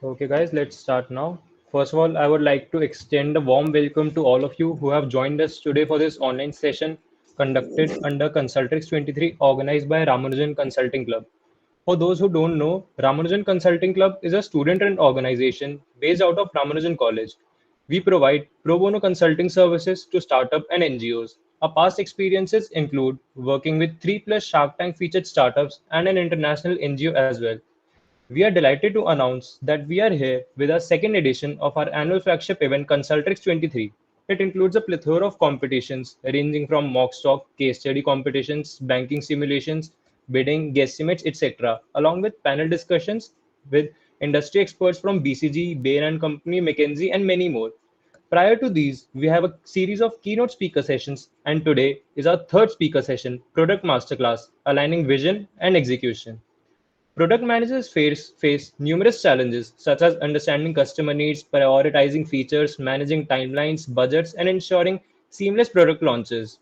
Okay, guys, let's start now. First of all, I would like to extend a warm welcome to all of you who have joined us today for this online session conducted under CONSULTRIX'23 organized by Ramanujan Consulting Club. For those who don't know, Ramanujan Consulting Club is a student-run organization based out of Ramanujan College. We provide pro bono consulting services to startup and NGOs. Our past experiences include working with 3 plus Shark Tank featured startups and an international NGO as well. We are delighted to announce that we are here with our second edition of our annual flagship event, CONSULTRIX'23. It includes a plethora of competitions ranging from mock stock, case study competitions, banking simulations, bidding, guesstimates, etc., along with panel discussions with industry experts from BCG, Bain and Company, McKinsey, and many more. Prior to these, we have a series of keynote speaker sessions, and today is our third speaker session, Product Masterclass, aligning vision and execution. Product managers face numerous challenges, such as understanding customer needs, prioritizing features, managing timelines, budgets, and ensuring seamless product launches.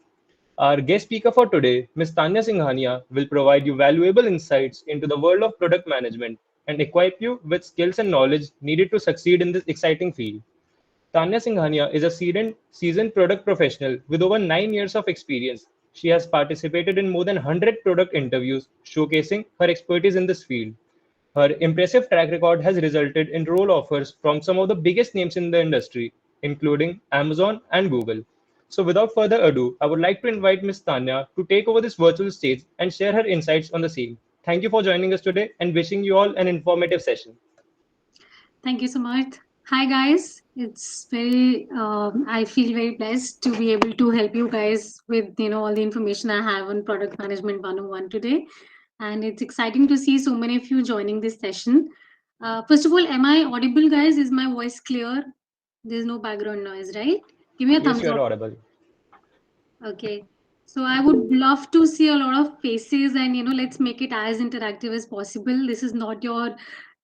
Our guest speaker for today, Ms. Tanya Singhania, will provide you valuable insights into the world of product management and equip you with skills and knowledge needed to succeed in this exciting field. Tanya Singhania is a seasoned product professional with over 9 years of experience. She has participated in more than 100 product interviews, showcasing her expertise in this field. Her impressive track record has resulted in role offers from some of the biggest names in the industry, including Amazon and Google. So, without further ado, I would like to invite Ms. Tanya to take over this virtual stage and share her insights on the same. Thank you for joining us today and wishing you all an informative session. Thank you so much. Hi guys, it's very. I feel very blessed to be able to help you guys with all the information I have on product management 101 today, and it's exciting to see so many of you joining this session. First of all, am I audible, guys? Is my voice clear? There's no background noise, right? Give me a Yes, thumbs you are up. audible. Okay. So I would love to see a lot of faces and let's make it as interactive as possible. This is not your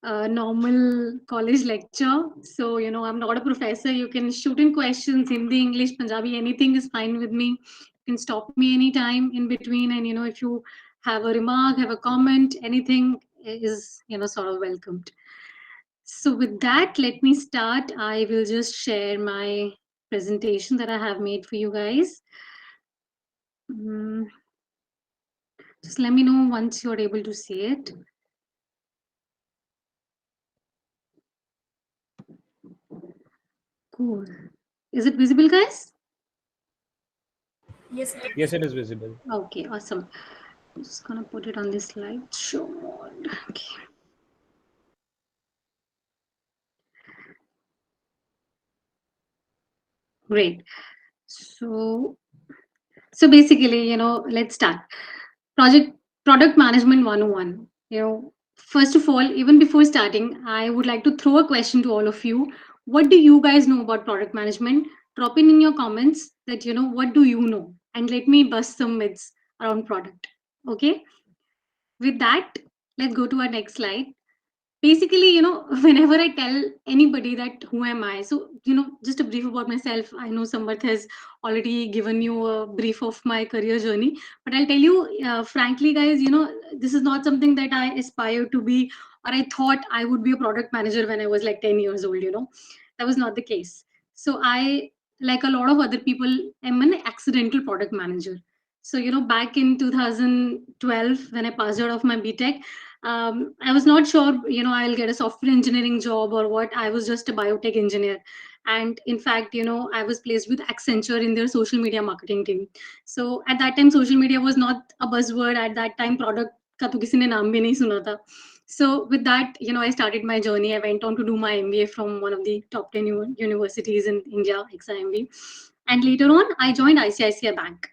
normal college lecture. So, I'm not a professor. You can shoot in questions, Hindi, English, Punjabi, anything is fine with me. You can stop me anytime in between. And, if you have a remark, have a comment, anything is, sort of welcomed. So with that, let me start. I will just share my presentation that I have made for you guys. Mm, just let me know once you're able to see it. Cool. Is it visible, guys? Yes, it Yes, is. it is visible. Okay, awesome. I'm just gonna put it on this slide show mode. Okay, great. So, so basically, let's start. Project Product Management 101. First of all, even before starting, I would like to throw a question to all of you. What do you guys know about product management? Drop in your comments that what do you know, and let me bust some myths around product. Okay. With that, let's go to our next slide. Basically, whenever I tell anybody that who am I, so just a brief about myself. I know Sambarth has already given you a brief of my career journey, but I'll tell you frankly, guys, this is not something that I aspire to be, or I thought I would be a product manager when I was like 10 years old. That was not the case. So I, like a lot of other people, am an accidental product manager. So back in 2012, when I passed out of my BTech, I was not sure, I'll get a software engineering job or what. I was just a biotech engineer. And in fact, I was placed with Accenture in their social media marketing team. So at that time, social media was not a buzzword. At that time, product का तो किसी ने नाम भी नहीं सुना था. So with that, I started my journey. I went on to do my MBA from one of the top 10 universities in India, XIMB. And later on, I joined ICICI Bank.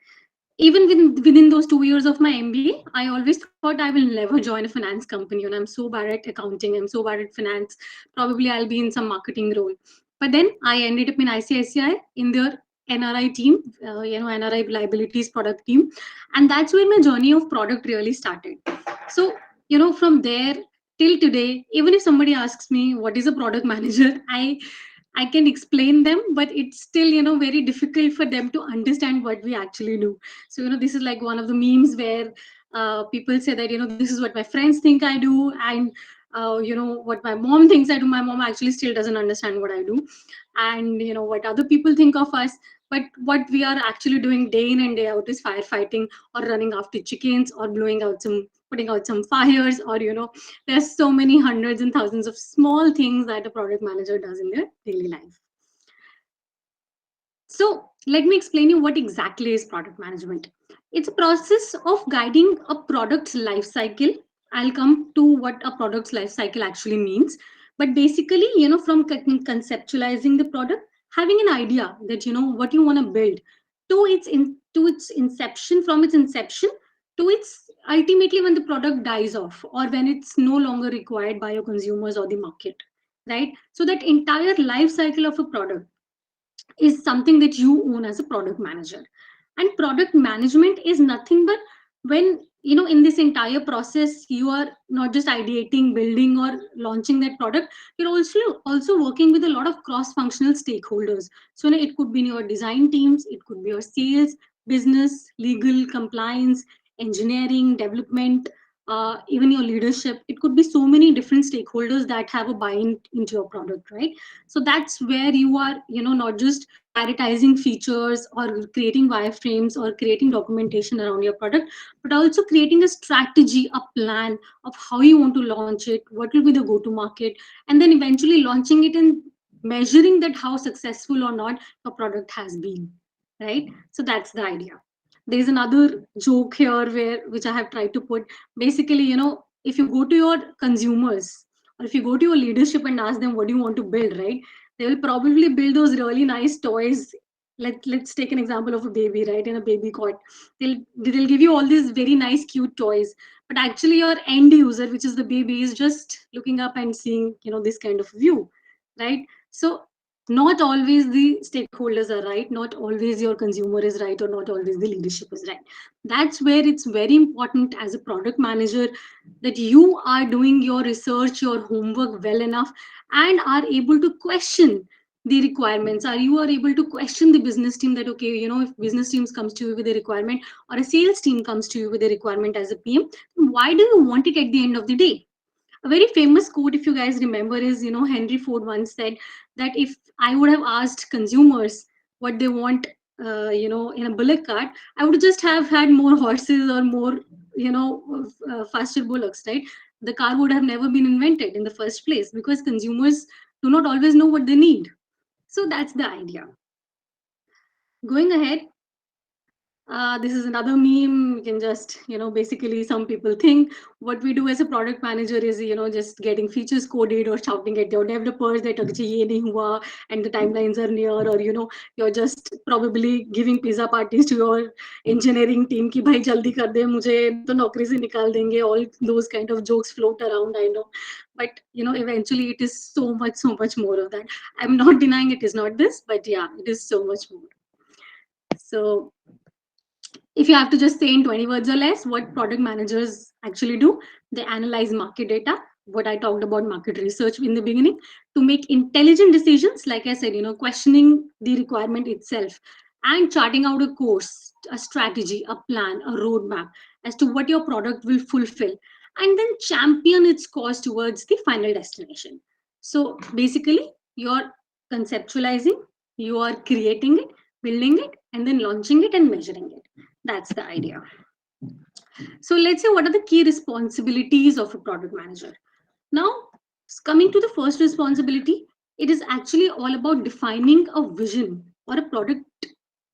Even within those 2 years of my MBA, I always thought I will never join a finance company. And I'm so bad at accounting. I'm so bad at finance. Probably I'll be in some marketing role. But then I ended up in ICICI in their NRI team, NRI liabilities product team. And that's where my journey of product really started. So, from there till today, even if somebody asks me what is a product manager, I can explain them, but it's still, very difficult for them to understand what we actually do. So, this is like one of the memes where people say that, this is what my friends think I do. And what my mom thinks I do. My mom actually still doesn't understand what I do, and what other people think of us. But what we are actually doing day in and day out is firefighting, or running after chickens, or putting out some fires, or there's so many hundreds and thousands of small things that a product manager does in their daily life. So let me explain you what exactly is product management. It's a process of guiding a product's life cycle. I'll come to what a product's life cycle actually means. But basically, from conceptualizing the product, having an idea that what you want to build, to its inception, from its inception to its ultimately when the product dies off, or when it's no longer required by your consumers or the market, right? So that entire life cycle of a product is something that you own as a product manager. And product management is nothing but when in this entire process you are not just ideating, building, or launching that product, you're also working with a lot of cross functional stakeholders. So it could be your design teams, it could be your sales, business, legal, compliance, engineering, development, even your leadership. It could be so many different stakeholders that have a buy-in into your product, right? So that's where you are not just prioritizing features or creating wireframes or creating documentation around your product, but also creating a strategy, a plan of how you want to launch it, what will be the go to market, and then eventually launching it and measuring that how successful or not your product has been, right? So that's the idea. There's another joke here where which I have tried to put. Basically, if you go to your consumers, or if you go to your leadership and ask them what do you want to build, right? They will probably build those really nice toys. Let's take an example of a baby, right? In a baby cot, they'll give you all these very nice cute toys, but actually your end user, which is the baby, is just looking up and seeing this kind of view, right? So not always the stakeholders are right, not always your consumer is right, or not always the leadership is right. That's where it's very important as a product manager that you are doing your research, your homework well enough, and are able to question the requirements. Are you are able to question the business team that, okay, if business teams comes to you with a requirement, or a sales team comes to you with a requirement as a PM, why do you want it at the end of the day? A very famous quote, if you guys remember, is Henry Ford once said that if I would have asked consumers what they want, in a bullock cart, I would just have had more horses or more, faster bullocks, right? The car would have never been invented in the first place, because consumers do not always know what they need. So that's the idea. Going ahead, this is another meme. You can just, basically some people think what we do as a product manager is, just getting features coded or shouting at your developers that "Acha ye nahi hua," and the timelines are near, or, you're just probably giving pizza parties to your engineering team ki bhai jaldi kar de mujhe to naukri se nikal denge. All those kind of jokes float around, I know. But, eventually it is so much more of that. I'm not denying it is not this, but yeah, it is so much more. So if you have to just say in 20 words or less what product managers actually do, they analyze market data, what I talked about market research in the beginning, to make intelligent decisions, like I said, questioning the requirement itself, and charting out a course, a strategy, a plan, a roadmap as to what your product will fulfill, and then champion its cause towards the final destination. So basically, you're conceptualizing, you are creating it, building it, and then launching it and measuring it. That's the idea. So let's say what are the key responsibilities of a product manager. Now, coming to the first responsibility, it is actually all about defining a vision or a product.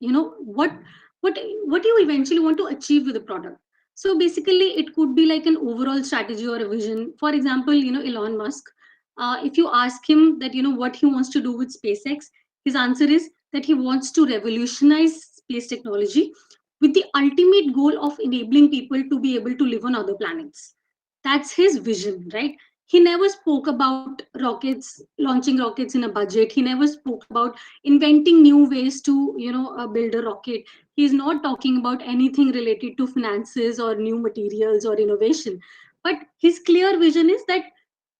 What you eventually want to achieve with the product. So basically, it could be like an overall strategy or a vision. For example, Elon Musk. If you ask him that what he wants to do with SpaceX, his answer is that he wants to revolutionize space technology with the ultimate goal of enabling people to be able to live on other planets. That's his vision, right? He never spoke about rockets, launching rockets in a budget. He never spoke about inventing new ways to, build a rocket. He's not talking about anything related to finances or new materials or innovation. But his clear vision is that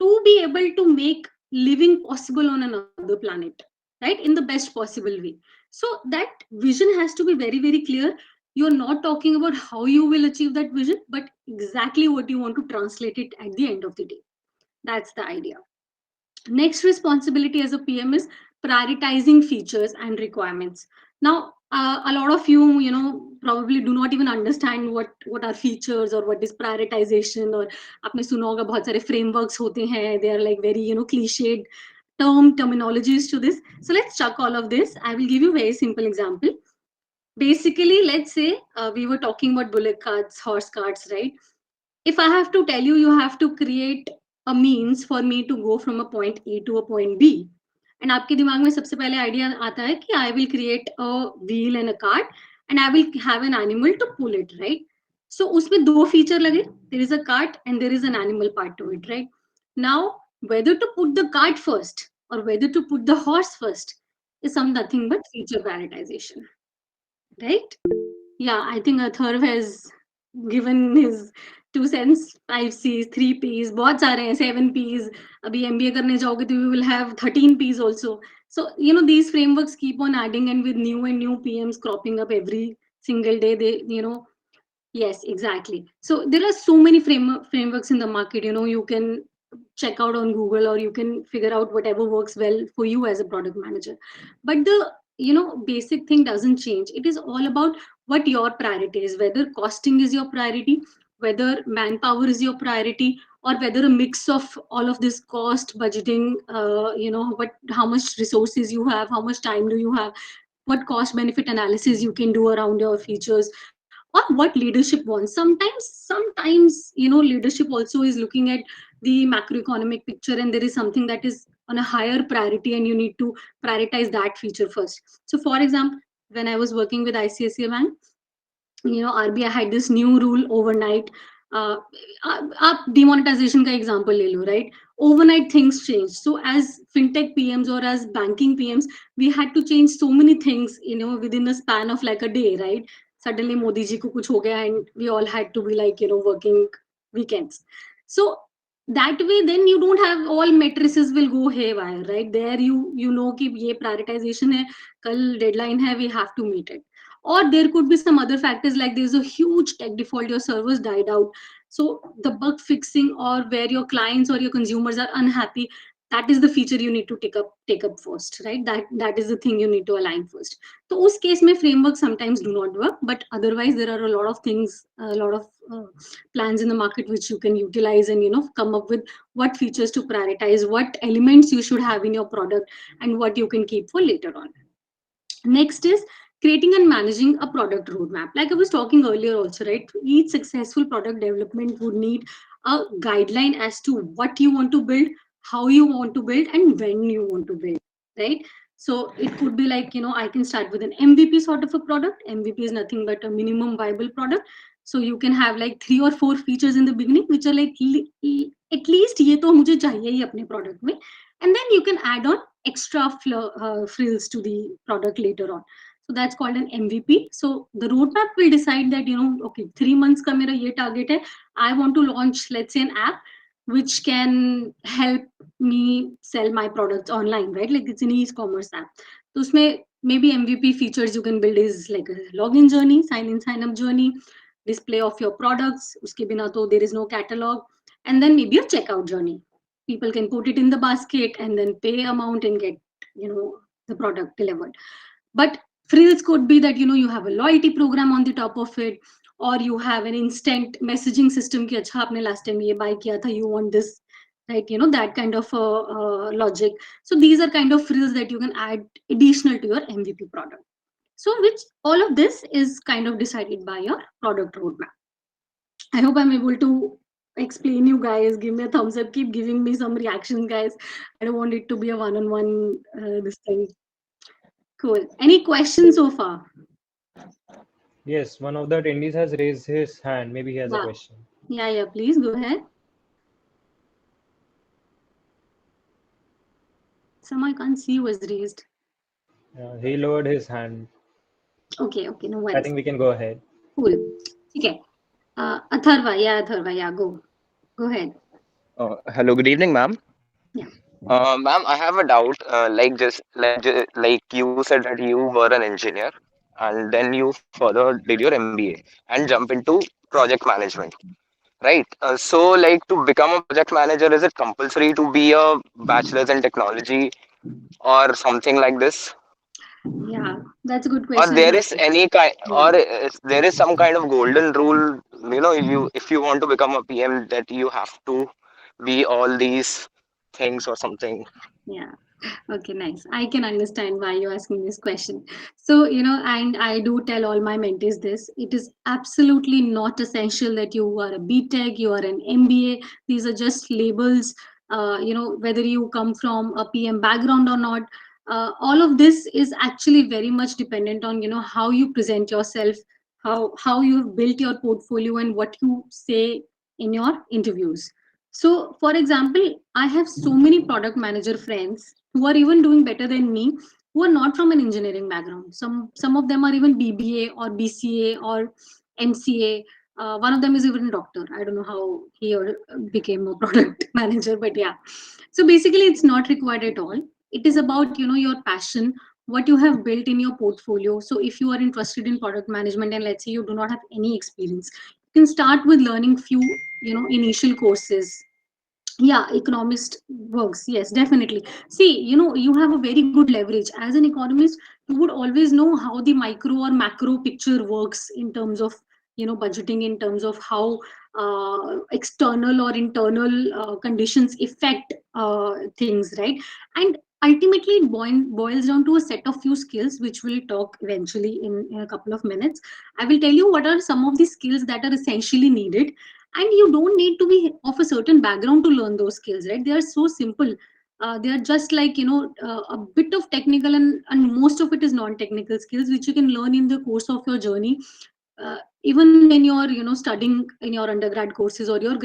to be able to make living possible on another planet, right, in the best possible way. So that vision has to be very, very clear. You're not talking about how you will achieve that vision, but exactly what you want to translate it at the end of the day. That's the idea. Next responsibility as a PM is prioritizing features and requirements. Now, a lot of you, probably do not even understand what are features or what is prioritization. Or आपने सुना होगा बहुत सारे frameworks होते हैं. They are like very cliched terminologies to this. So let's chuck all of this. I will give you a very simple example. Basically, let's say we were talking about bullock carts, horse carts, right? If I have to tell you, you have to create a means for me to go from a point A to a point B. And आपके दिमाग में सबसे पहले idea आता है कि I will create a wheel and a cart and I will have an animal to pull it, right? So उसमें दो feature लगे, there is a cart and there is an animal part to it, right? Now, whether to put the cart first or whether to put the horse first is some nothing but feature prioritization, right? Yeah, I think Atharv has given his 2 cents. 5 C's, 3 P's, बहुत सारे हैं, 7 P's. अभी MBA करने जाओगे तो you will have 13 P's also. So these frameworks keep on adding, and with new and new PMs cropping up every single day, they. Yes, exactly. So there are so many frameworks in the market. You can check out on Google, or you can figure out whatever works well for you as a product manager. But the basic thing doesn't change. It is all about what your priority is. Whether costing is your priority, whether manpower is your priority, or whether a mix of all of this cost, budgeting, how much resources you have, how much time do you have, what cost benefit analysis you can do around your features, or what leadership wants. Sometimes leadership also is looking at the macroeconomic picture, and there is something that is on a higher priority, and you need to prioritize that feature first. So for example, when I was working with ICICI Bank, RBI had this new rule overnight. uh, आप demonetization का example ले लो, right? Overnight things changed. So as fintech PMs or as banking PMs, we had to change so many things within a span of like a day, right? Suddenly Modi ji ko kuch ho gaya, and we all had to be like working weekends. So that way, then you don't have all matrices will go haywire, right? There you know कि ये prioritization है, कल deadline है, we have to meet it. Or there could be some other factors, like there's a huge tech default, your servers died out. So the bug fixing, or where your clients or your consumers are unhappy, that is the feature you need to take up first, right? That is the thing you need to align first. So us case mein frameworks sometimes do not work, but otherwise there are a lot of things, a lot of plans in the market which you can utilize, and come up with what features to prioritize, what elements you should have in your product, and what you can keep for later on. Next is creating and managing a product roadmap. Like I was talking earlier also, right? Each successful product development would need a guideline as to what you want to build, how you want to build, and when you want to build, right? So it could be like, I can start with an MVP sort of a product. MVP is nothing but a minimum viable product. So you can have like 3 or 4 features in the beginning, which are like at least ये तो मुझे चाहिए ही अपने product में, and then you can add on extra frills to the product later on. So that's called an MVP. So the roadmap will decide that, okay, 3 months ka mera ye target hai. I want to launch, let's say, an app which can help me sell my products online, right? Like it's an e-commerce app. So usme maybe MVP features you can build is like a login journey, sign in, sign up journey, display of your products. Uske bina to there is no catalog, and then maybe a checkout journey. People can put it in the basket and then pay amount and get the product delivered. But frills could be that you have a loyalty program on the top of it, or you have an instant messaging system ki acha aapne last time ye buy kiya tha, you want this, right? That kind of logic. So these are kind of frills that you can add additional to your MVP product. So which all of this is kind of decided by your product roadmap. I hope I'm able to explain you guys. Give me a thumbs up. Keep giving me some reactions, guys. I don't want it to be a one-on-one this thing. Cool. Any questions so far? Yes, one of the attendees has raised his hand. Maybe he has a Yeah. question. Yeah. Please go ahead. Some I can't see was raised. He lowered his hand. Okay. No I worries. think we can go ahead. Cool. Okay. Atharva. Yeah, Go. Go ahead. Hello, good evening, ma'am. Yeah. Ma'am, I have a doubt. Like you said that you were an engineer, and then you further did your MBA and jump into project management. right? So, like to become a project manager, is it compulsory to be a bachelor's in technology or something like this? Yeah, that's a good Or question. there is any kind, Yeah. or there is some kind of golden rule, if you want to become a PM, that you have to be all these things or something. Yeah. Okay, nice. I can understand why you're asking this question. So, and I do tell all my mentees this, it is absolutely not essential that you are a BTech, you are an MBA. These are just labels. Whether you come from a PM background or not, all of this is actually very much dependent on, how you present yourself, how you've built your portfolio and what you say in your interviews. So, for example, I have so many product manager friends who are even doing better than me, who are not from an engineering background. Some of them are even BBA or BCA or MCA. One of them is even a doctor. I don't know how he or became a product manager, but yeah. So basically, it's not required at all. It is about your passion, what you have built in your portfolio. So if you are interested in product management and let's say you do not have any experience, you can start with learning few initial courses. Yeah, economist works, yes, definitely. See, you have a very good leverage as an economist. You would always know how the micro or macro picture works in terms of budgeting, in terms of how external or internal conditions affect things, right? And ultimately it boils down to a set of few skills which we'll talk eventually in a couple of minutes. I will tell you what are some of the skills that are essentially needed, and you don't need to be of a certain background to learn those skills, right? They are so simple. They are just like a bit of technical, and most of it is non-technical skills which you can learn in the course of your journey, even when you're studying in your undergrad courses or your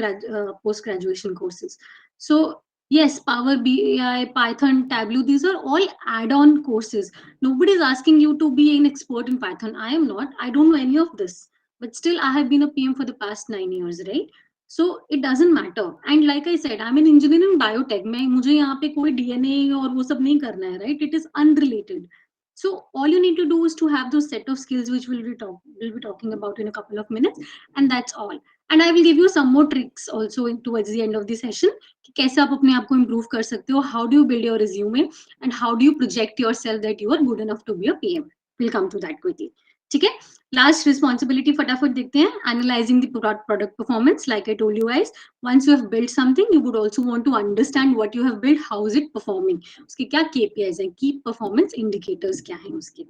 post graduation courses. So yes, Power BI, Python, Tableau, these are all add-on courses. Nobody is asking you to be an expert in Python. I am not. I don't know any of this, but still I have been a PM for the past 9 years, right? So it doesn't matter. And like I said, I'm an engineer in biotech. मैं मुझे यहाँ पे कोई DNA और वो सब नहीं करना है, right? It is unrelated. So all you need to do is to have those set of skills which we'll be talking about in a couple of minutes, and that's all. And I will give you some more tricks also towards the end of the session कि कैसे आप अपने आप को improve कर सकते हो, how do you build your resume, and how do you project yourself that you are good enough to be a PM. We'll come to that quickly. ठीक है, लास्ट रिस्पॉन्सिबिलिटी फटाफट देखते हैं. Analysing the product performance. Like I told you guys, once you have built something, you would also want to understand what you have built, how is it performing, उसके क्या KPIs हैं, key performance indicators क्या हैं उसके.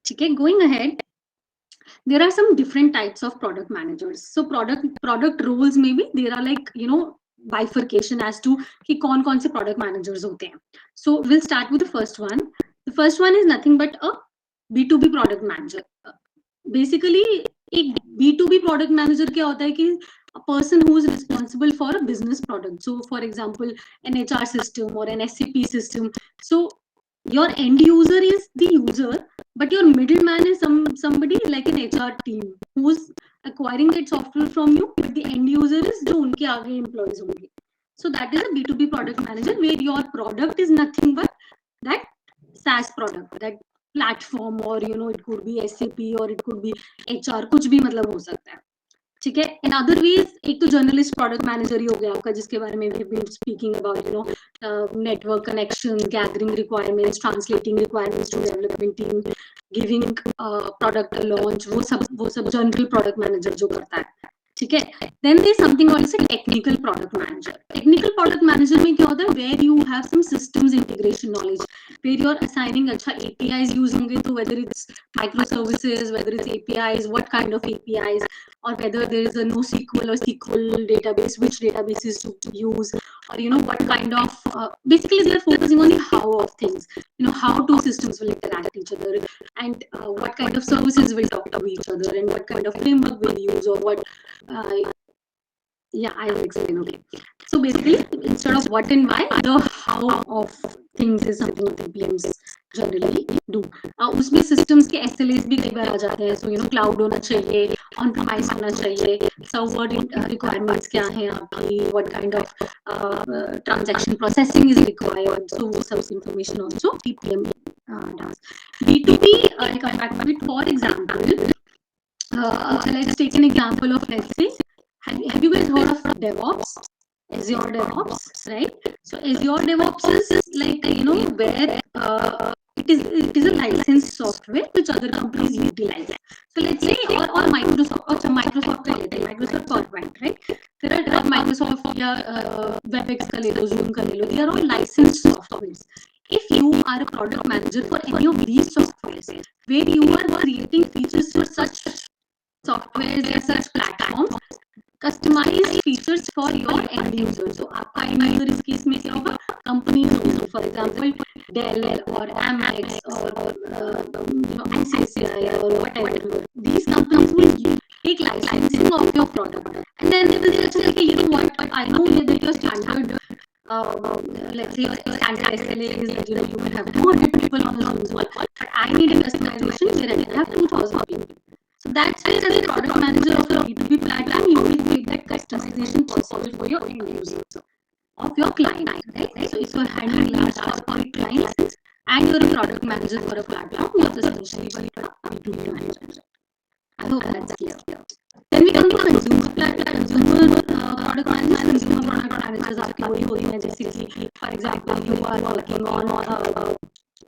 ठीक है, going ahead, there are some different types of product managers. So product roles, maybe there are like bifurcation as to कि कौन से product managers होते हैं. So we'll start with the first one. The first one is nothing but a B2B product manager. Basically एक B2B product manager क्या होता है कि a person who is responsible for a business product. So for example, an HR system or an SAP system. So your end user is the user, but your middleman is somebody like an HR team who's acquiring that software from you, but the end user is जो उनके आगे employees होंगे. So that is a B2B product manager where your product is nothing but that SaaS product, that platform, or it could be SAP or it could be HR, कुछ भी मतलब हो सकता है. ठीक है. इन अदर वेज एक तो जर्नलिस्ट प्रोडक्ट मैनेजर ही हो गया आपका, जिसके बारे में we been speaking about network connection, gathering requirements, translating requirements to development team, giving product launch, वो सब जनरल प्रोडक्ट मैनेजर जो करता है. ठीक है. Then there something also technical product manager. Technical product manager में क्या होता है, where you have some systems integration knowledge, where you are assigning अच्छा APIs यूज होंगे, तो whether it's microservices, whether it's APIs, what kind of APIs, or whether there is a NoSQL or SQL database, which databases to use, or what kind of basically they are focusing on the how of things, how two systems will interact each other, and what kind of services will talk to each other, and what kind of framework will use, or what uh, yeah, I will explain. Okay, so basically instead of what and why, the how of things is something that PMs generally do. उसमें systems के SLAs भी कई बार आ जाते हैं. So cloud होना चाहिए, on premise होना चाहिए, server requirements क्या हैं आपकी, what kind of transaction processing is required. So वो सब information also PPM does. B2B, I'll come back to it. For example, let's take an example of, let's say, have you guys DevOps, Azure DevOps, right? So Azure DevOps is like, where it is a licensed software which other companies utilize. So let's say or Microsoft का लेते हैं, Microsoft PowerPoint, right? There are Microsoft WebEx का ले लो, Zoom का ले लो, they are all licensed softwares. If you are a product manager for any of these softwares, where you are creating features for such softwares or such platforms, customized features for your end user. So आपका end user इस case में क्या होगा? Companies होंगी, for example Dell or Amex or ICICI or whatever. These companies will take licensing of your product, and then they will say, okay, you know what? I know that your standard, let's say your standard SLA is that you will have 200 people on the Zoom call, but I need a customization where I can have 2,000 people. So that's where, as a product manager of a B2B platform, you will make that customization possible for your end user of your client, right? So if you're handling large corporate clients and you're a product manager for a platform, you're essentially a B2B manager. I hope that's clear. Then we come to consumer product managers. Consumer product managers आपकी वही होती है, जैसे कि for example you are working on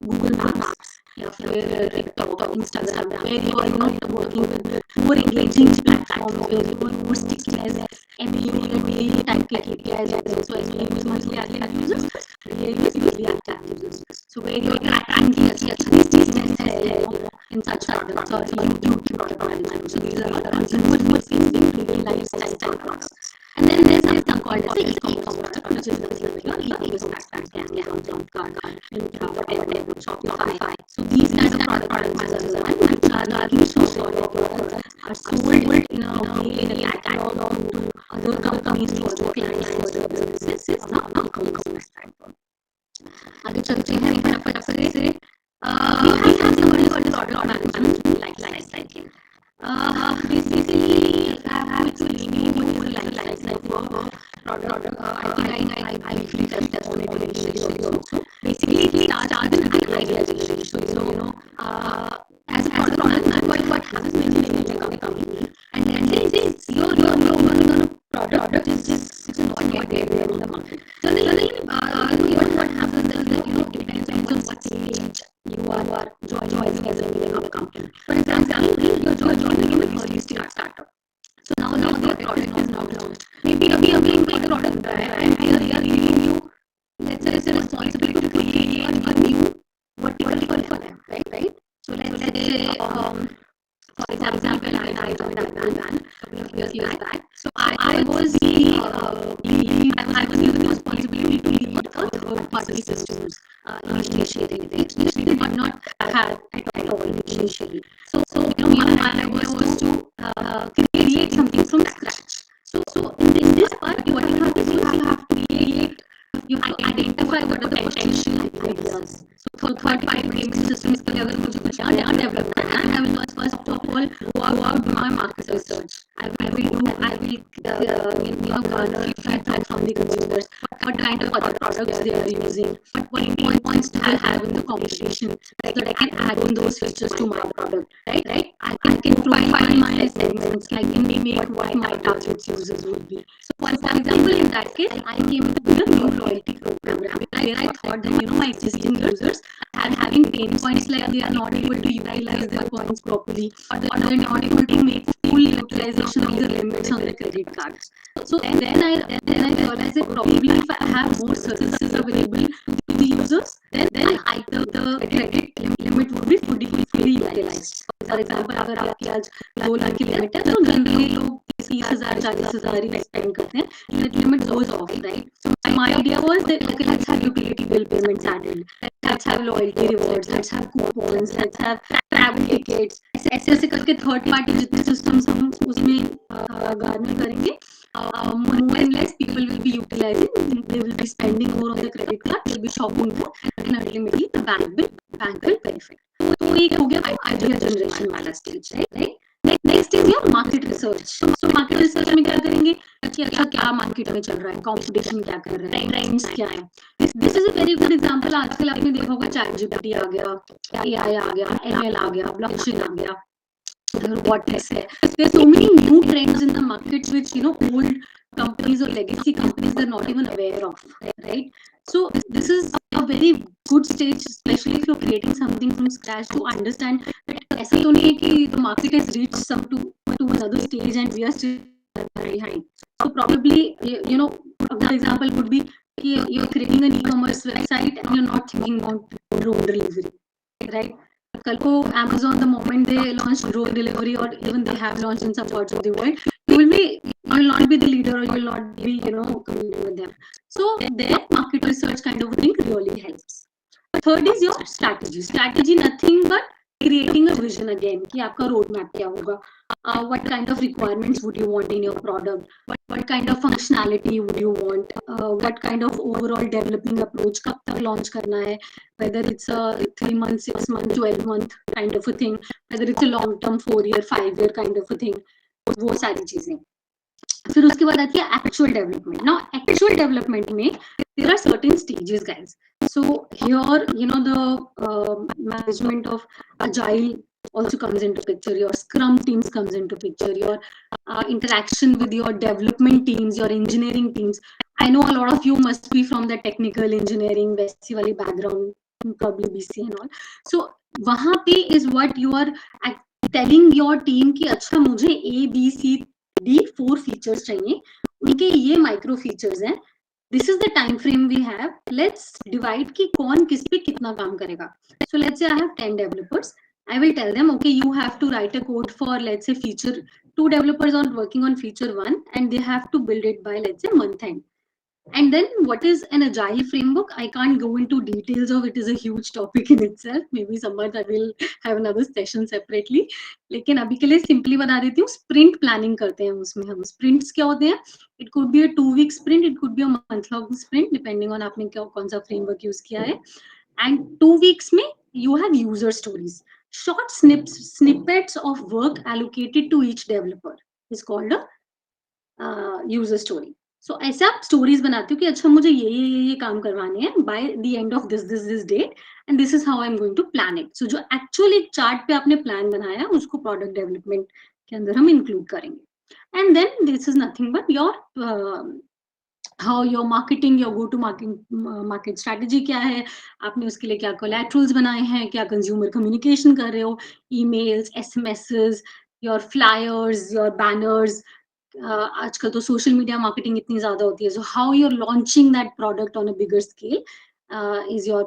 Google Maps, या फिर TikTok, Instagram, where you are working with more engaging platforms, where you are more stickiness, MAU type के KPIs, so MAU is monthly active users, MAU is weekly active users. So where you are tracking these things in such products or YouTube product management. So these are consumer facing real lifestyle products. And then there's something called as e-commerce product, which is like your e-commerce platforms, Amazon, Myntra, whatever, Shopify. So these kinds of product managers are which are making sure that your products are sold in a way, in a catalog to other companies, to other clients, to other businesses. It's not e-commerce platform. आगे चलते हैं फटाफट से. We have something called product management lifecycle. Basically, I have to explain what is lifecycle for product. I briefly touched upon it initially also. Basically, it starts with the idealization. So, as a product manager, what happens when you make a company? And let's say you're working on a product which is not yet there in the market. So what happens is that depends on what stage you are joining as a company. For example, you're joining in an early stage startup. So now their product is not launched. Maybe make the product dry, and they are giving you, let's say, a responsibility to create a new vertical for them, right? So let's say, for example, I joined that band a couple of years back. So I was given the responsibility to lead the third-party systems initially. Which they did not have at all initially. So my idea was to create something from scratch. So in this part, what you have to do is you have to identify what are the potential ideas. So third-party payment systems के लिए अगर मुझे कुछ यहाँ develop करना है, I will first of all go out do my market research. I will garner feedback from the consumers. What kind of other products they are using? What points do I have in the competition so that I can add on those features to my product, right? I can profile my segments. I can make what my target users would be. So for example, in that case, I came up with a new loyalty program where I thought that my existing users are having pain points, like they are not able to utilize their points properly, or they're not able to make full utilization of the limits on the credit cards. So then I realized that probably if I have more services available to the users, then the credit limit would be fully utilized. For example, अगर आपकी आज 2 लाख की limit है, तो generally लोग 30,000 40,000 ही spend करते हैं. That limit goes off, right? So my idea was that, okay, let's have utility bill payments added. Let's have loyalty rewards. Let's have coupons. Let's have travel tickets. ऐसे करके third party जितने systems हम उसमें Garner करेंगे, more and less people will be utilizing. They will be spending more on the credit card. They'll be shopping more, and ultimately the bank will benefit. तो ये हो गया idea generation वाला stage, right? Next is your market research. So market research में क्या करेंगे कि अच्छा क्या मार्केट में चल रहा है, कंपटीशन क्या कर रहा है, ट्रेंड्स क्या है. This is a very good example. आजकल आपने देखा होगा ChatGPT आ गया, AI आ गया, ML आ गया, blockchain आ गया, robotics है. There are so many new trends in the markets which old companies or legacy companies they're not even aware of, right? So this is a very good stage, especially if you're creating something from scratch, to understand that ऐसा तो नहीं है कि the market has reached some to another stage and we are still behind. So probably you know, another example would be you're creating an e-commerce website and you're not thinking about drone delivery, right? कल को Amazon, the moment they launch drone delivery, or even they have launched in some parts of the world, you will not be the leader, or you will not be, you know, competing with them. So their market research kind of thing really helps. Third is your strategy. Strategy nothing but creating a vision again कि आपका road map क्या होगा, what kind of requirements would you want in your product, what kind of functionality would you want, what kind of overall developing approach, कब तक launch करना है, whether it's a 3 month, 6 month, 12 month kind of a thing, whether it's a long term 4-year 5-year kind of a thing, वो सारी चीजें. फिर उसके बाद आती है actual development. Now actual development में there are certain stages guys. So here you know the management of agile also comes into picture, your scrum teams comes into picture, your interaction with your development teams, your engineering teams. I know a lot of you must be from the technical engineering वैसी वाली background, probably BC and all. So वहाँ पे is what you are telling your team कि अच्छा मुझे ABCD 4 features चाहिए, उनके ये माइक्रो फीचर्स हैं, this is the time frame we have, let's divide कि कौन किस पे कितना काम करेगा. So let's say I have 10 developers, I will tell them, okay, you have to write a code for, let's say, feature 2 developers are working on feature 1 and they have to build it by, let's say, month end. And then what is an agile framework? I can't go into details of it, is a huge topic in itself. Maybe some month I will have another session separately. लेकिन अभी के लिए simply बता देती हूँ, sprint planning करते हैं उसमें हम. Sprints क्या होते हैं? It could be a 2-week sprint, it could be a month-long sprint, depending on आपने क्या कौन सा framework use किया है. And 2 weeks में you have user stories, short snippets of work allocated to each developer is called a user story. So ऐसे आप stories बनाते हो कि अच्छा मुझे ये काम करवाने हैं by the end of this date and this is how I am going to plan it. So जो एक्चुअल एक चार्ट पे आपने प्लान बनाया उसको प्रोडक्ट डेवलपमेंट के अंदर हम इंक्लूड करेंगे. And then this is nothing but your how your marketing, your go to market strategy क्या है, आपने उसके लिए क्या collaterals बनाए हैं, क्या consumer communication कर रहे हो, emails, SMSs, your flyers, your banners. आजकल तो सोशल मीडिया मार्केटिंग इतनी ज्यादा होती है, so how you're launching that product on a bigger scale is your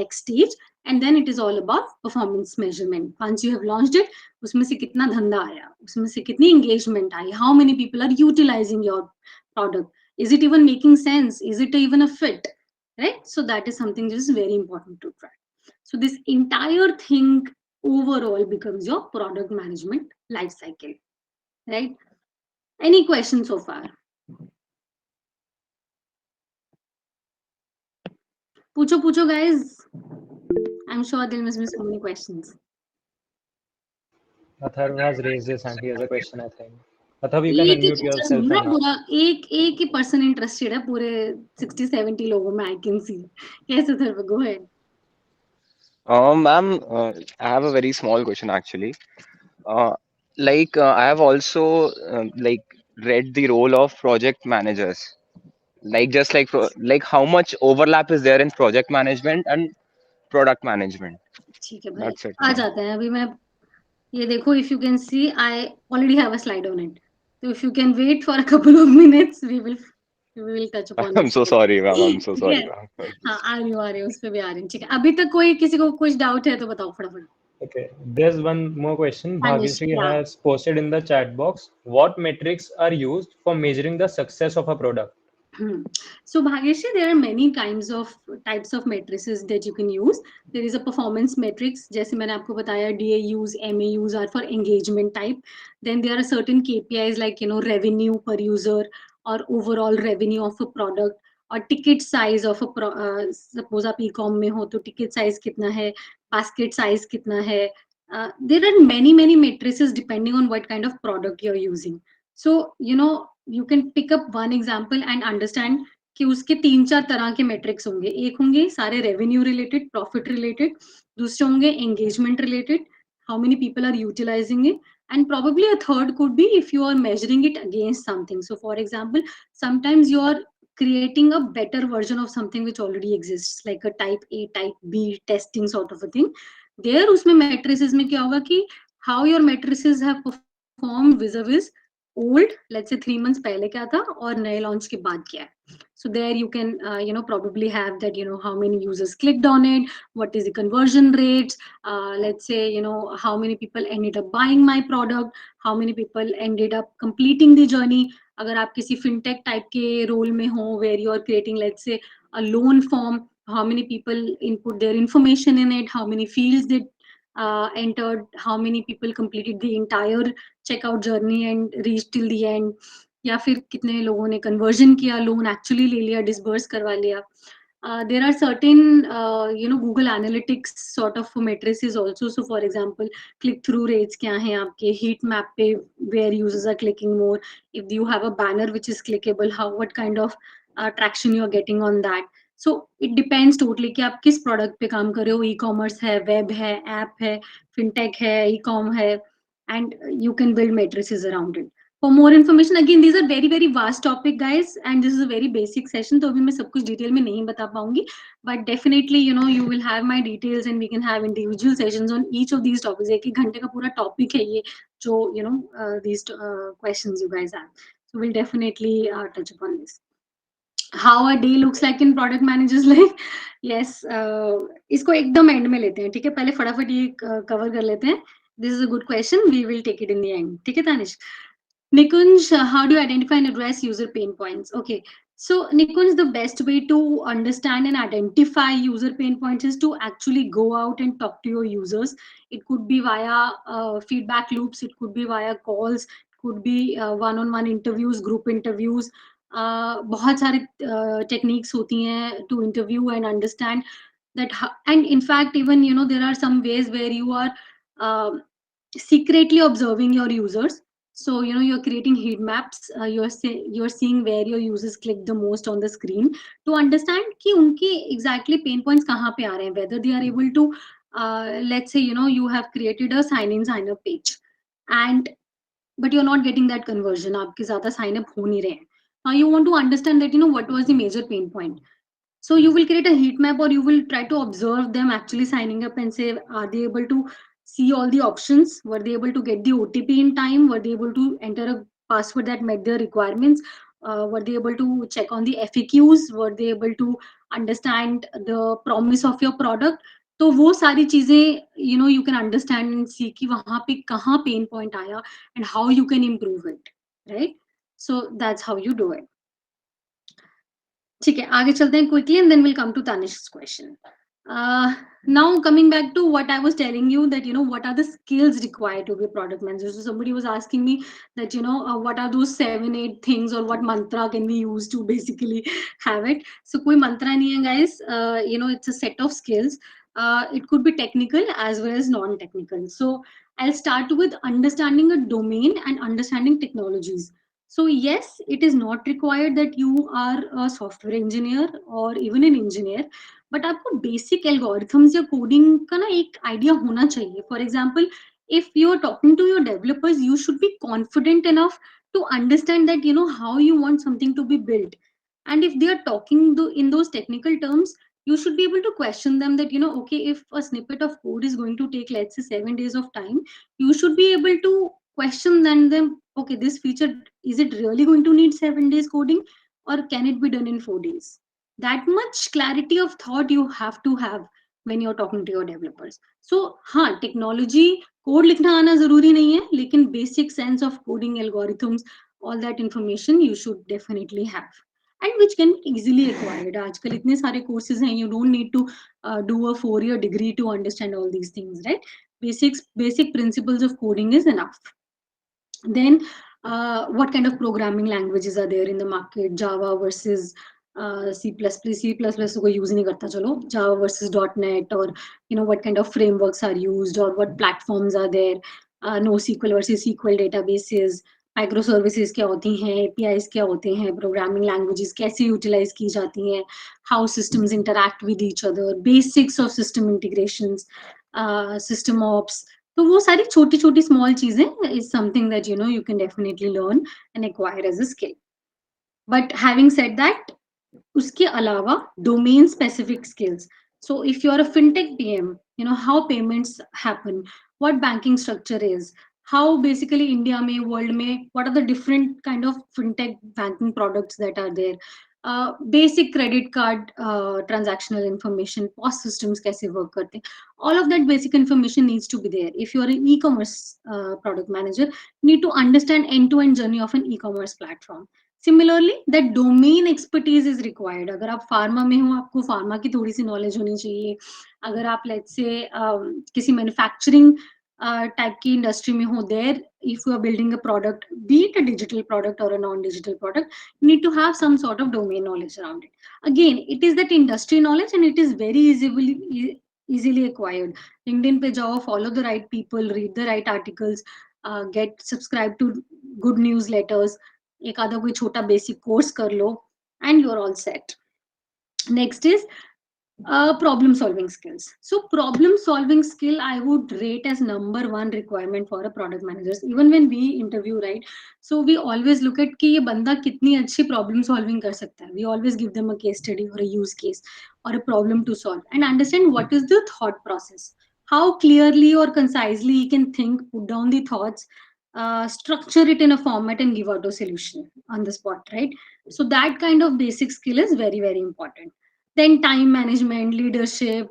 next stage. And then it is all about performance measurement. Once you have launched it, उसमें से कितना धंधा आया, उसमें से कितनी engagement I, how many people are utilizing your product, is it even making sense, is it even a fit, right? So that is something that is very important to track. So this entire thing overall becomes your product management life cycle, right? Any questions so far? Pucho guys. I'm sure there must be so many questions. Atharv has raised his hand. He has a question, I think. Atharv, you can एक ही unmute teacher yourself सुन रहा and पूरा, एक ही person interested है पूरे 60-70 लोगों में, I can see. Yes, Atharv, go ahead. Ma'am, I have a very small question actually. I have also read the role of project managers. Just like how much overlap is there in project management and product management? ठीक है भाई, That's it, uh ma'am. जाते हैं. अभी मैं ये देखो, if you can see, I already have a slide on it. So if you can wait for a couple of minutes, we will touch upon I'm this. so sorry, ma'am. I'm so ठीक है, sorry, ma'am. हाँ आ रही हूँ, उस पे भी आ रही हूँ. ठीक है, अभी तक कोई किसी को कुछ डाउट है तो बताओ फटाफट. Okay, there's one more question. Bhagyashree, Bhagyashree yeah. has posted in the chat box. What metrics are used for measuring the success of a product? So Bhagyashree, there are many types of matrices that you can use. There is a performance metrics, जैसे मैंने आपको बताया, DAUs, MAUs are for engagement type. Then there are certain KPIs like revenue per user or overall revenue of a product or ticket size of a suppose आप e-com में हो तो ticket size कितना है, basket size कितना है. There are many matrices depending on what kind of product you're using. So you can pick up one example and understand कि उसके 3-4 तरह के मेट्रिक्स होंगे. एक होंगे सारे रेवेन्यू रिलेटेड, प्रॉफिट रिलेटेड, दूसरे होंगे engagement related, how many people are utilising it, And probably a third could be if you are measuring it against something. So for example, sometimes you are creating a better version of something which already exists, like a type A type B testing sort of a thing. There उसमें matrices में क्या होगा कि how your matrices have performed vis-a-vis old, let's say 3 months पहले क्या था और नए launch के बाद क्या है. So there you can probably have that, how many users clicked on it, what is the conversion rates, let's say, how many people ended up buying my product, how many people ended up completing the journey. अगर आप किसी fintech type के role में हो, where you are creating, let's say, a loan form, how many people input their information in it, how many fields they entered, how many people completed the entire checkout journey and reached till the end, या फिर कितने लोगों ने conversion किया, loan actually ले लिया, disburse करवा लिया. There are certain Google Analytics sort of matrices also. So for example, click through rates क्या हैं आपके, heat map पे where users are clicking more, if you have a banner which is clickable, what kind of traction you are getting on that. So it depends totally कि आप किस product पे काम कर रहे हो, e-commerce है, web है, app है, fintech है, e-com है, and you can build matrices around it. For more information, again, these are very very vast topic, guys, and this is a very basic session, तो अभी मैं सब कुछ डिटेल में नहीं बता पाऊंगी, but definitely you will have my details and we can have individual sessions on each of these topics. एक घंटे का पूरा topic है ये जो these questions you guys have, so we'll definitely touch upon this. How a day looks like in product managers life. Yes, इसको एकदम and में लेते हैं, ठीक है, पहले फटाफट ये कवर कर लेते हैं. This is a good question, we will take it in the end, ठीक है Tanish. Nikunj, how do you identify and address user pain points? Okay, so Nikunj, the best way to understand and identify user pain points is to actually go out and talk to your users. It could be via feedback loops, it could be via calls, it could be one-on-one interviews, group interviews. बहुत सारे techniques होती हैं to interview and understand that and in fact even there are some ways where you are uh, secretly observing your users. So you're creating heat maps, you're seeing where your users click the most on the screen to understand कि उनके exactly pain points कहाँ पे आ रहे हैं, whether they are able to let's say you have created a sign up page and but you're not getting that conversion, आपके ज़्यादा sign up हो नहीं रहे हैं. Now you want to understand that what was the major pain point. So you will create a heat map or you will try to observe them actually signing up and say, are they able to see all the options? Were they able to get the OTP in time? Were they able to enter a password that met their requirements? Were they able to check on the FAQs? Were they able to understand the promise of your product? तो वो सारी चीजें you can understand and see कि वहां पे कहाँ pain point आया and how you can improve it, right? So that's how you do it. ठीक है, आगे चलते हैं quickly and then we'll come to Tanish's question. Now coming back to what I was telling you, that what are the skills required to be a product manager. So somebody was asking me that what are those 7-8 things or what mantra can we use to basically have it. So कोई mantra नहीं है guys, it's a set of skills. It could be technical as well as non-technical. So I'll start with understanding a domain and understanding technologies. So yes, it is not required that you are a software engineer or even an engineer, but आपको basic algorithms या coding का ना एक idea होना चाहिए. For example, if you are talking to your developers, you should be confident enough to understand that how you want something to be built. And if they are talking in those technical terms, you should be able to question them that okay, if a snippet of code is going to take, let's say, 7 days of time, you should be able to question them, okay, this feature, is it really going to need 7 days coding or can it be done in 4 days? That much clarity of thought you have to have when you're talking to your developers. So हाँ, technology code लिखना आना जरूरी नहीं है, लेकिन basic sense of coding, algorithms, all that information you should definitely have, and which can be easily acquired. आजकल इतने सारे courses हैं, you don't need to do a 4-year degree to understand all these things, right? Basic principles of coding is enough. Then what kind of programming languages are there in the market? Java versus C++. C++ कोई use नहीं करता, चलो Java versus .NET, or what kind of frameworks are used, or what platforms are there. NoSQL versus SQL databases, microservices क्या होती हैं, APIs क्या होते हैं, programming languages कैसे utilize की जाती हैं, how systems interact with each other, basics of system integrations, system ops, तो वो सारी छोटी छोटी स्मॉल चीजें is something that you can definitely learn and acquire as a skill. But having said that, उसके अलावा domain specific skills. So if you're a fintech PM, how payments happen, what banking structure is, how basically India mein, world mein, what are the different kind of fintech banking products that are there, basic credit card transactional information, POS systems kaise work karte hain, all of that basic information needs to be there. If you're an e-commerce product manager, you need to understand end-to-end journey of an e-commerce platform. Similarly that domain expertise is required. अगर आप pharma में हो, आपको pharma की थोड़ी सी knowledge होनी चाहिए. अगर आप लेट्स से किसी मैन्युफैक्चरिंग टाइप की इंडस्ट्री में हो, there if you are building a product, be it a digital product or a non-digital product, you need to have some sort of domain knowledge around it. Again, it is that industry knowledge and it is very easily acquired. LinkedIn पे जाओ, follow the right people, read the right articles, get subscribe to good newsletters, एक आधा कोई छोटा basic course कर लो and you are all set. Next is problem solving skills. So problem solving skill I would rate as number one requirement for a product managers. Even when we interview, right, so we always look at कि ये बंदा कितनी अच्छी problem solving कर सकता है. We always give them a case study or a use case or a problem to solve and understand what is the thought process, how clearly or concisely he can think, put down the thoughts, structure it in a format and give out a solution on the spot, right? So that kind of basic skill is very very important. Then time management, leadership,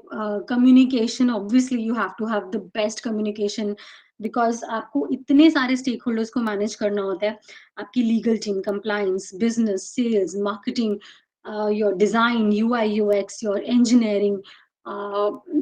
communication. Obviously you have to have the best communication because आपको इतने सारे stakeholders को manage करना होता है. आपकी legal team, compliance, business, sales, marketing, your design, UI, UX, your engineering,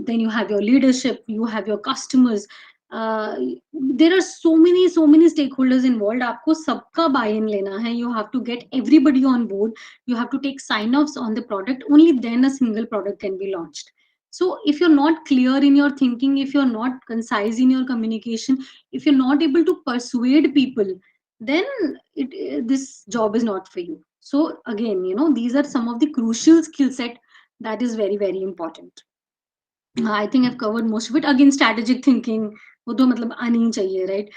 then you have your leadership, you have your customers. uh, there are so many stakeholders involved. आपको सबका buy-in लेना है. You have to get everybody on board. You have to take sign-offs on the product. Only then a single product can be launched. So if you're not clear in your thinking, if you're not concise in your communication, if you're not able to persuade people, then this job is not for you. So again, these are some of the crucial skill set that is very very important. I think I've covered most of it. Again, strategic thinking, वो तो मतलब आनी ही चाहिए, right?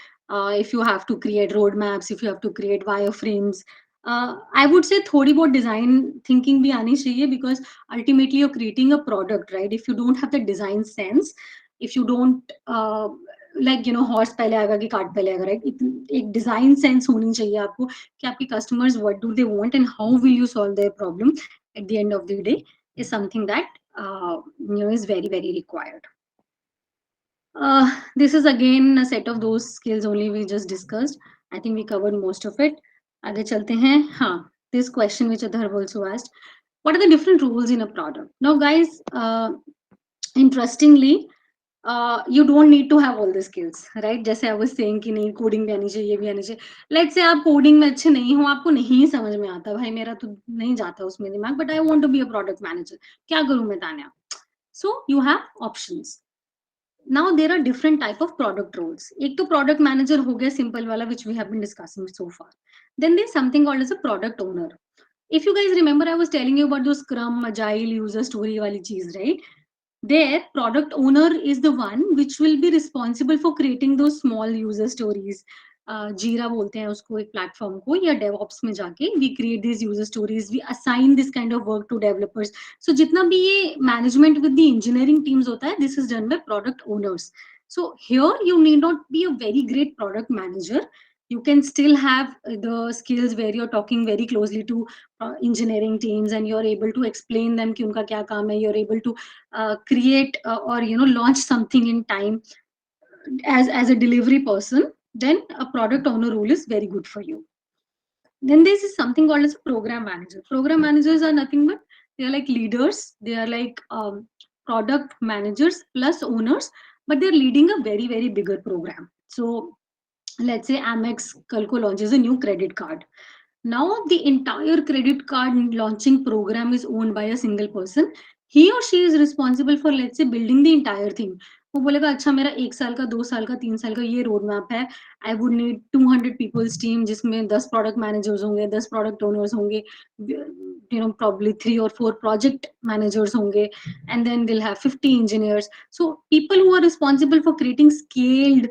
If you have to create roadmaps, if you have to create wireframes, I would say थोड़ी बहुत design thinking भी आनी चाहिए because ultimately you're creating a product, right? If you don't have the design sense, if you don't like horse पहले आएगा कि cart पहले आएगा, right? एक design sense होनी चाहिए आपको कि आपके customers what do they want and how will you solve their problem at the end of the day is something that is very very required. This is again a set of those skills only we just discussed. I think we covered most of it. आगे चलते हैं. हाँ, this question which Adhar also asked, what are the different roles in a product? Now guys, interestingly, you don't need to have all the skills, right? जैसे I was saying कि नहीं coding भी आनी चाहिए, ये भी आनी चाहिए. Let's say आप कोडिंग में अच्छे नहीं हो, आपको नहीं समझ में आता, भाई मेरा तो नहीं जाता उसमें दिमाग, but I want to be a product manager. क्या करूँ मैं Tanya? So you have options. Now there are different type of product roles. एक तो product manager हो गया simple वाला which we have been discussing so far. Then there's something called as a product owner. If you guys remember, I was telling you about those Scrum, Agile, user story वाली चीज, right? Their product owner is the one which will be responsible for creating those small user stories. जीरा बोलते हैं उसको एक platform को, या DevOps में जाके we create this user stories, we assign this kind of work to developers. So जितना भी ये management with the engineering teams होता है, this is done by product owners. So here you need not be a very great product manager. You can still have the skills where you're talking very closely to engineering teams and you're able to explain them कि उनका क्या काम है. You're able to create or launch something in time as a delivery person. Then a product owner role is very good for you. Then there is something called as a program manager. Program managers are nothing but they are like leaders. They are like product managers plus owners, but they're leading a very very bigger program. So let's say Amex Kalko launches a new credit card. Now the entire credit card launching program is owned by a single person. He or she is responsible for, let's say, building the entire thing. वो बोलेगा अच्छा मेरा 1 साल का 2 साल का 3 साल का ये रोड मैप है, I would need 200 peoples team जिसमें 10 प्रोडक्ट मैनेजर्स होंगे, 10 प्रोडक्ट ओनर्स होंगे, probably 3 or 4 project managers होंगे, and then they'll have 50 engineers. So people who are responsible for creating scaled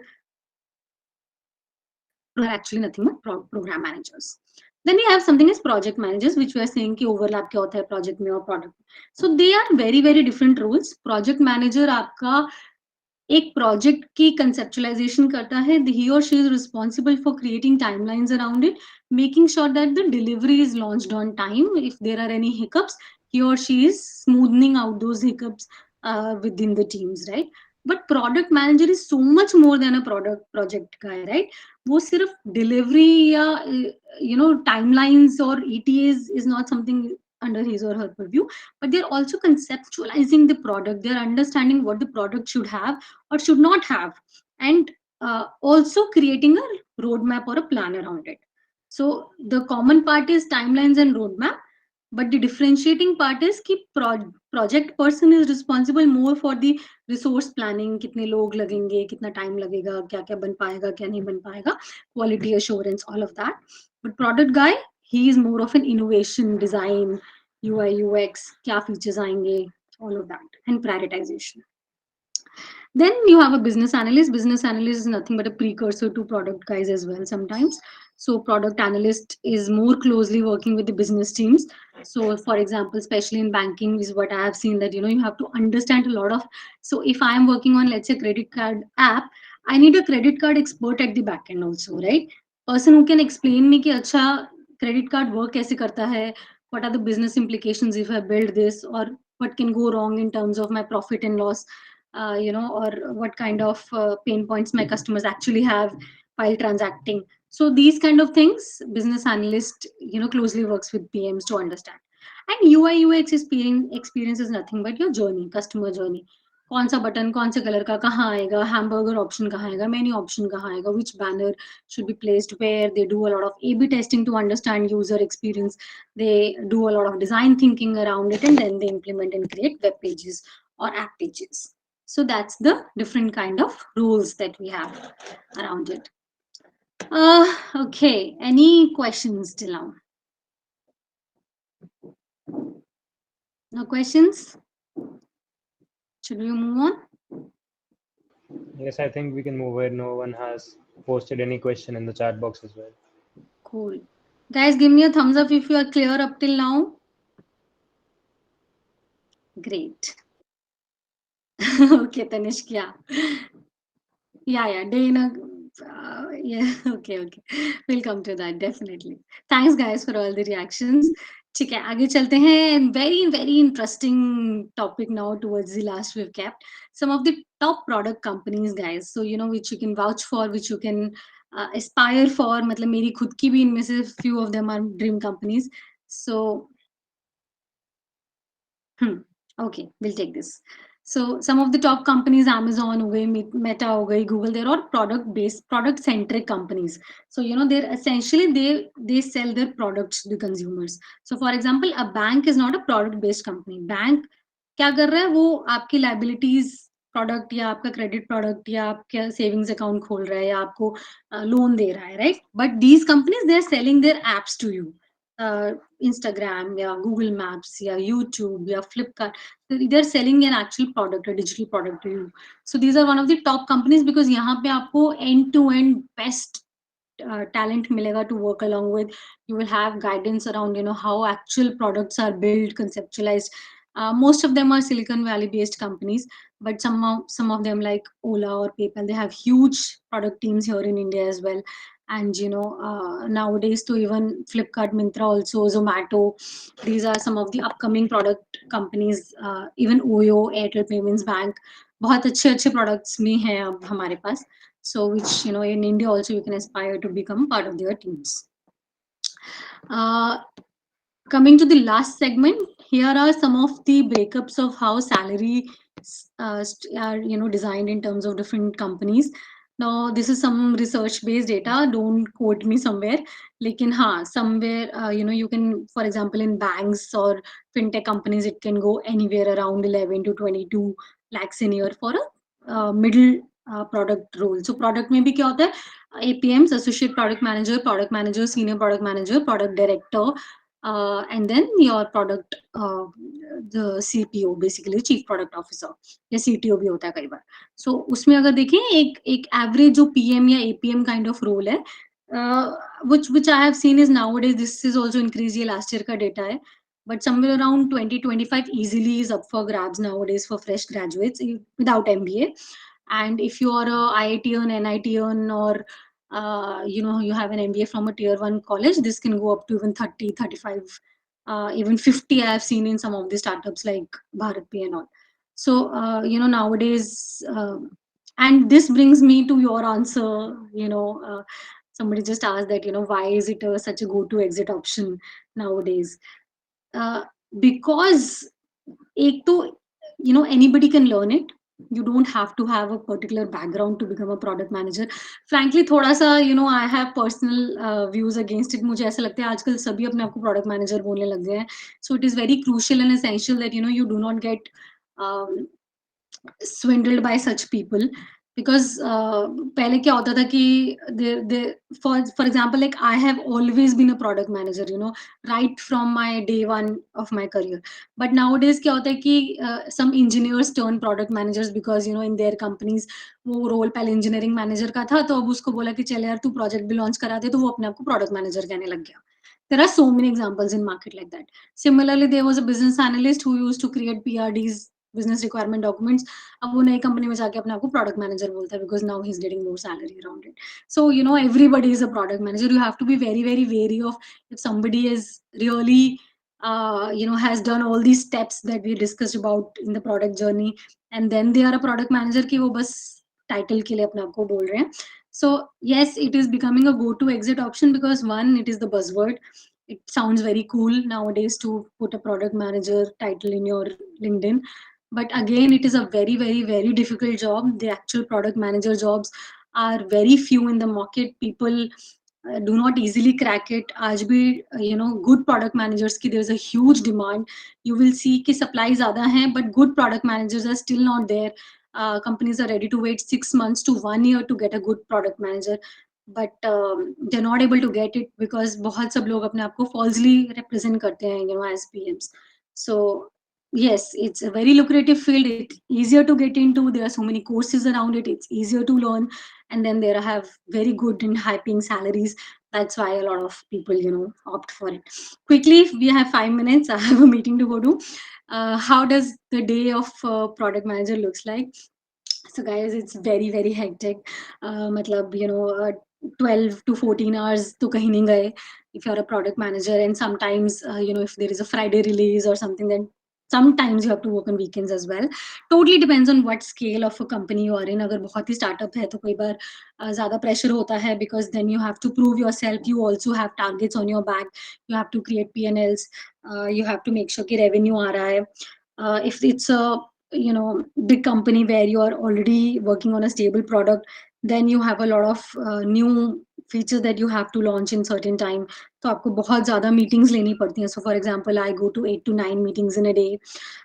are actually nothing but program managers. Then we have something as project managers, which we are saying कि overlap क्या होता है project में और product. So they are very very different roles. Project manager आपका एक project की conceptualisation करता है, he or she is responsible for creating timelines around it, making sure that the delivery is launched on time. If there are any hiccups, he or she is smoothing out those hiccups within the teams, right? But product manager is so much more than a product project guy, right? वो सिर्फ delivery या timelines or ETAs is not something under his or her purview, but they're also conceptualizing the product, they're understanding what the product should have or should not have, and also creating a roadmap or a plan around it. So the common part is timelines and roadmap, but the differentiating part is कि project person is responsible more for the resource planning, कितने लोग लगेंगे, कितना time लगेगा, क्या क्या बन पाएगा, क्या नहीं बन पाएगा, quality assurance, all of that. But product guy, he is more of an innovation, design, UI UX, क्या features आएंगे, all of that, and prioritization. Then you have a business analyst. Business analyst is nothing but a precursor to product guys as well sometimes. So product analyst is more closely working with the business teams. So for example, especially in banking is what I have seen, that you have to understand a lot of. So if I am working on, let's say, credit card app, I need a credit card expert at the back end also, right? Person who can explain me कि अच्छा credit card work कैसे करता है, what are the business implications if I build this, or what can go wrong in terms of my profit and loss, or what kind of pain points my customers actually have while transacting. So these kind of things, business analyst, closely works with PMs to understand. And UI UX experience is nothing but your journey, customer journey. कौन सा button कौन से colour का कहाँ आएगा, hamburger option कहाँ आएगा, menu option कहाँ आएगा, which banner should be placed where. They do a lot of A/B testing to understand user experience. They do a lot of design thinking around it, and then they implement and create web pages or app pages. So that's the different kind of rules that we have around it. Okay, any questions till now? No questions? Should we move on? Yes, I think we can move ahead. No one has posted any question in the chat box as well. Cool. Guys, give me a thumbs up if you are clear up till now. Great. Okay, Tanishk, yeah. Yeah, Dana. Yeah, okay. We'll come to that, definitely. Thanks, guys, for all the reactions. ठीक है, आगे चलते हैं. Very, very interesting topic now towards the last we've kept. Some of the top product companies, guys. So, which you can vouch for, which you can aspire for. मतलब मेरी खुद की भी इनमें से few of them are dream companies. So, okay, we'll take this. So some of the top companies, Amazon हो गई, Meta हो गई, Google, they're all product centric companies. So they're essentially they sell their products to the consumers. So for example, a bank is not a product based company. Bank क्या कर रहा है, वो आपकी liabilities प्रोडक्ट या आपका क्रेडिट प्रोडक्ट या आपका सेविंग्स अकाउंट खोल रहा है या आपको लोन दे रहा है, right? But these companies they are selling their apps to you. Instagram या Google Maps या YouTube या Flipkart, they're selling an actual product, a digital product to you. So these are one of the top companies because यहाँ पे आपको end to end best talent मिलेगा to work along with. You will have guidance around how actual products are built, conceptualized. Most of them are Silicon Valley based companies, but some of them like Ola or PayPal, they have huge product teams here in India as well. And nowadays to even Flipkart, Myntra, also Zomato, these are some of the upcoming product companies. Even Oyo, Airtel Payments Bank, बहुत अच्छे products में हैं अब हमारे पास. So which in India also you can aspire to become part of their teams. Coming to the last segment, here are some of the breakups of how salary are designed in terms of different companies. Now this is some research based data, don't quote me somewhere, lekin somewhere you can, for example, in banks or fintech companies, it can go anywhere around 11 to 22 lakhs in a year for a middle product role. So product में भी क्या होता है, APMs, associate product manager, senior product manager, product director, and then your product, the CPO, basically chief product officer, या CTO भी होता है कई बार. So उसमें अगर देखें एक average जो PM या APM kind of role है, which I have seen is nowadays, this is also increased, ये last year का data है, but somewhere around 2025 easily is up for grabs nowadays for fresh graduates without MBA. And if you are a IITian, NITian, or you have an MBA from a tier 1 college, this can go up to even 30, 35, even 50. I have seen in some of the startups like Bharat Pay and all. So nowadays, and this brings me to your answer. Somebody just asked that, why is it such a go-to exit option nowadays? Because anybody can learn it. You don't have to have a particular background to become a product manager. Frankly, थोड़ा सा I have personal views against it. मुझे ऐसा लगता है आजकल सभी अपने आप को product manager बोलने लग गए हैं. So it is very crucial and essential that you do not get swindled by such people. Because पहले क्या होता था कि for example, like I have always been a product manager, right from my day one of my career. But nowadays क्या होता है कि some engineers turn product managers because in their companies वो role पहले engineering manager का था, तो अब उसको बोला कि चल यार तू project भी launch करा दे, तो वो अपने आप को product manager कहने लग गया. There are so many examples in market like that. Similarly, there was a business analyst who used to create PRDs, business requirement documents. अब वो नई कंपनी में जाके अपने आप को प्रोडक्ट मैनेजर बोलता है because now he's getting more salary around it. So everybody is a product manager. You have to be very, very wary of if somebody is really has done all these steps that we discussed about in the product journey, and then they are a product manager कि वो बस title के लिए अपने आप को बोल रहे हैं. So yes, it is becoming a go-to exit option because one, it is the buzzword. It sounds very cool nowadays to put a product manager title in your LinkedIn. But again, it is a very, very, very difficult job. The actual product manager jobs are very few in the market. People do not easily crack it. आज भी good product managers की there is a huge demand. You will see कि supply ज़्यादा है, but good product managers are still not there. Companies are ready to wait 6 months to 1 year to get a good product manager, but they're not able to get it because बहुत सब लोग अपने आप को falsely represent करते हैं as PMs. So yes, it's a very lucrative field. It's easier to get into. There are so many courses around it. It's easier to learn, and then there have very good and high paying salaries. That's why a lot of people opt for it. Quickly, we have 5 minutes. I have a meeting to go to. How does the day of product manager looks like? So guys, it's very, very hectic. Matlab 12 to 14 hours to kahin nahi gaye if you're a product manager. And sometimes if there is a Friday release or something, then sometimes you have to work on weekends as well. Totally depends on what scale of a company you are in. Agar bahut hi startup hai to koi baar zyada pressure hota hai because then you have to prove yourself. You also have targets on your back. You have to create P&Ls. You have to make sure ki revenue aa raha hai. If it's a big company where you are already working on a stable product, then you have a lot of new features that you have to launch in certain time. तो आपको बहुत ज़्यादा meetings लेनी पड़ती हैं. So for example, I go to 8 to 9 meetings in a day,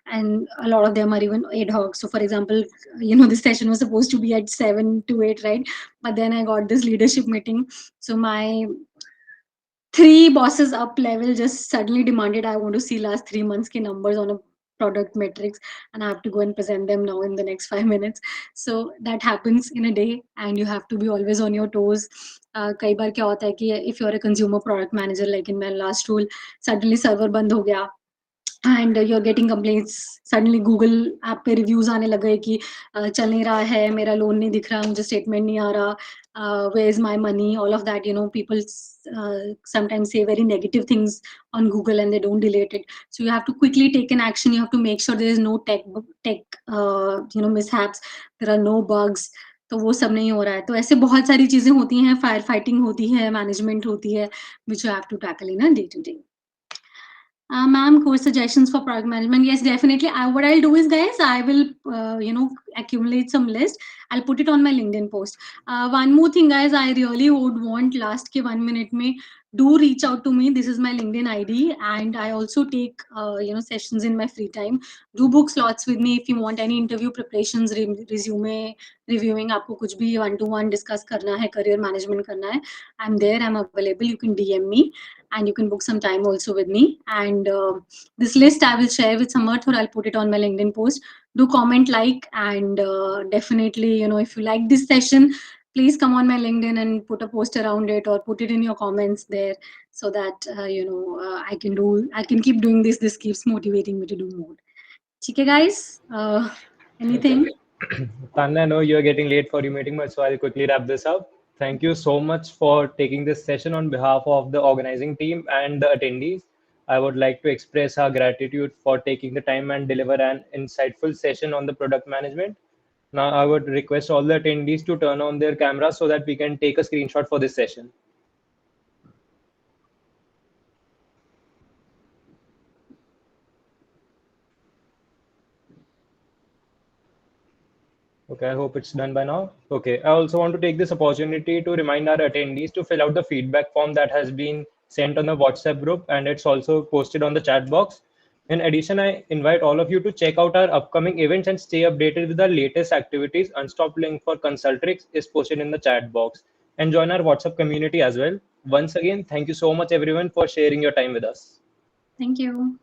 and a lot of them are even ad hoc. So for example, this session was supposed to be at 7 to 8, right? But then I got this leadership meeting. So my 3 bosses up level just suddenly demanded I want to see last 3 months ki numbers on a product metrics, and I have to go and present them now in the next 5 minutes. So that happens in a day, and you have to be always on your toes. कई बार क्या होता है कि if you're a consumer product manager, like in my last role, suddenly server बंद हो गया, and you're getting complaints. Suddenly Google app पे reviews आने लग गए कि चल नहीं रहा है, मेरा लोन नहीं दिख रहा, मुझे statement नहीं आ रहा, where is my money, all of that. People sometimes say very negative things on Google and they don't delete it. So you have to quickly take an action. You have to make sure there is no tech mishaps, there are no bugs. तो वो सब नहीं हो रहा है. तो ऐसे बहुत सारी चीजें होती हैं, फायर फाइटिंग होती है, मैनेजमेंट होती है, which you have to tackle in a day to day. Ma'am, course suggestions for product management? Yes, definitely. What I'll do is, guys, I will accumulate some list. I'll put it on my LinkedIn post. One more thing, guys, I really would want last ke 1 minute mein, do reach out to me. This is my LinkedIn ID, and I also take sessions in my free time. Do book slots with me if you want any interview preparations, resume reviewing. आपको कुछ भी one to one discuss करना है, career management करना है, I'm there. I'm available. You can DM me, and you can book some time also with me. And this list I will share with Samarth, or I'll put it on my LinkedIn post. Do comment, like, and definitely, if you like this session, please come on my LinkedIn and put a post around it, or put it in your comments there, so that I can keep doing this. This keeps motivating me to do more. Okay, guys. Anything? Tanya, I know you're getting late for your meeting, but so I'll quickly wrap this up. Thank you so much for taking this session on behalf of the organizing team and the attendees. I would like to express our gratitude for taking the time and deliver an insightful session on the product management. Now, I would request all the attendees to turn on their cameras so that we can take a screenshot for this session. Okay, I hope it's done by now. Okay, I also want to take this opportunity to remind our attendees to fill out the feedback form that has been sent on the WhatsApp group, and it's also posted on the chat box. In addition, I invite all of you to check out our upcoming events and stay updated with our latest activities. Unstopped link for Consultrix is posted in the chat box, and join our WhatsApp community as well. Once again, thank you so much everyone for sharing your time with us. Thank you.